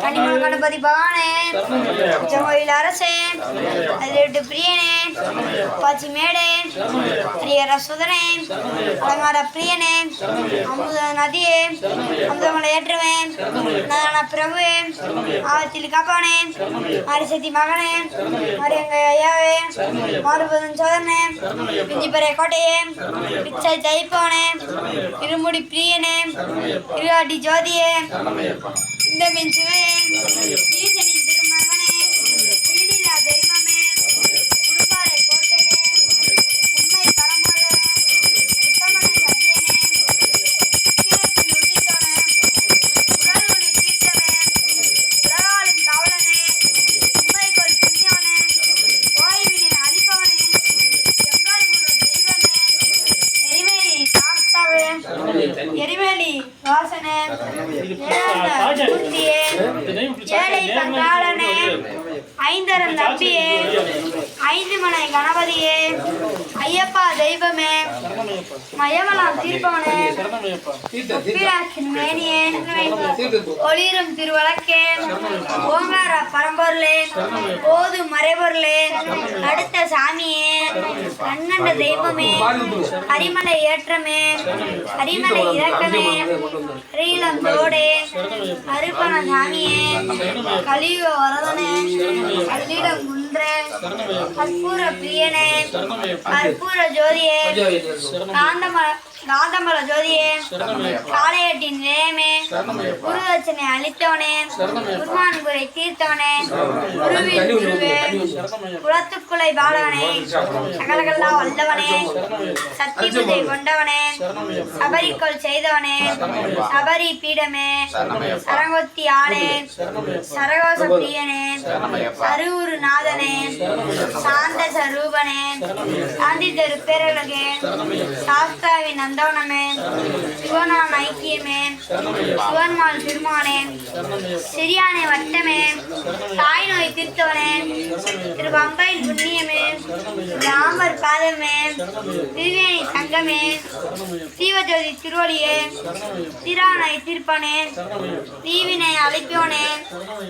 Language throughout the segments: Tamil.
கனிமல கணபதி பவானே, ஜமோயில் அரசே, அதிலிட்டு பிரியனே, பாச்சி மேடே, ஹரியர சுதனே, அலங்கார பிரியனே, அமுத நதியே, அமுதமலை ஏற்றுவே, நாராயண பிரபுவே, ஆவத்தில் காப்பானே, மாரிசக்தி மகனே, மரியங்க ஐயாவே, மாறுபதன் சோதரனே, பிஞ்சிப்பறை கோட்டையே, பிச்சை தைப்பவனே, இருமுடி பிரியனே, இருவாட்டி ஜோதியே, இந்த மின் சுவையே, ஈசனின் திருமகனே, ஈடில்லா தெய்வமே, உடுப்பாறை கோட்டையே, உண்மை பரம்பொருளே, உத்தமனை சத்தியனே, உக்கிரத்தில் உதித்தோனே, உடல் ஒளி தீர்த்தமே, உலகாளின் காவலனே, உண்மைக்குள் புண்ணியவனே, ஓய்வினை அளிப்பவனே, எங்கால் முழு தெய்வமே, எரிமேலி சாஸ்தாவே, எரிமேலி வாசனே, மூர்த்தியே, ஏழை கங்காளனே, ஐந்தரம் தம்பியே, ஐந்து மலை கணபதியே, ஐயப்பா தெய்வமே, மயமலாம் தீர்ப்பவனே, மேனியே, ஒளிரும் திருவழக்கே, ஓங்கார பரம்பொருளே, ஓது மறைபொருளே, அடுத்த சாமியே, கண்ணண்ட தெய்வமே, ஹரிமலை ஏற்றமே, ஹரிமலை இறக்கமே, ஹரியிலம் தோடே, அருப்பண சாமியே, கலியுக வரதனே, கல்லிடம் குன்றே, கற்பூர பிரியனே, கற்பூர ஜோதியே, காந்தமல ஜோதியே, காளையட்டின் நிலையமே, குருதட்சனை அளித்தவனே, குருமான் குறை தீர்த்தவனே, குருவின் குருவே, குலத்துக்குலை பாலவனே, சகலகல்லா வல்லவனே, சத்திபுதை கொண்டவனே, சபரிக்கொள் செய்தவனே, சபரி பீடமே, சரங்கொத்தி ஆளே, சரகோச பிரியனே, சருவுரு நாதனே, சாந்த சரூபனே, சாந்தி தரு பேரழகே, சாஸ்தாவின் நந்தவனமே, சிவனான் ஐக்கியமே, சிவன்மால் திருமானே, சிறியானை வட்டமே, தாய் நோய் தீர்த்தவனே, திரு பம்பையின் புண்ணியமே, ராமர் பாதமே, திருவேணி தங்கமே, தீவஜோதி திருவடியே, திரானை தீர்ப்பனே, தீவினை அழைப்பவனே,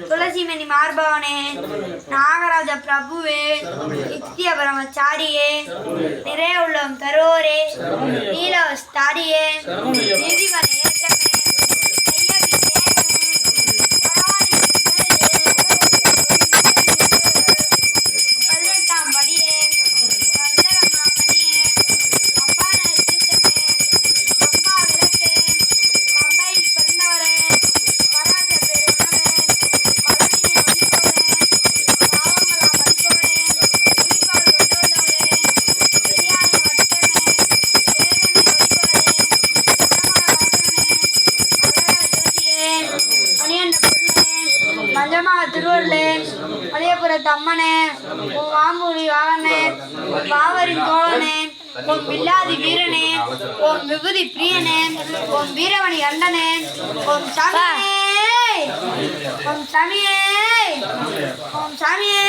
துளசிமணி மார்பவனே, நாகராஜ பிரபுவே, நித்திய பிரமச்சாரியே, நிறைய உள்ளம் தருவோரே, நீலவஸ்தாரியே, நீதிமலை ஏற்றமே, மஞ்சமா திருவள்ளே, மலையபுர தம்மனே, உன் வாம்புரி வாகனே, வாவரின் தோழனே, உன் வில்லாதி வீரனே, உன் விபூதி பிரியனே, உன் வீரமணி கண்டனே, உன் சாமியே, உன் சாமியே, உன் சாமியே.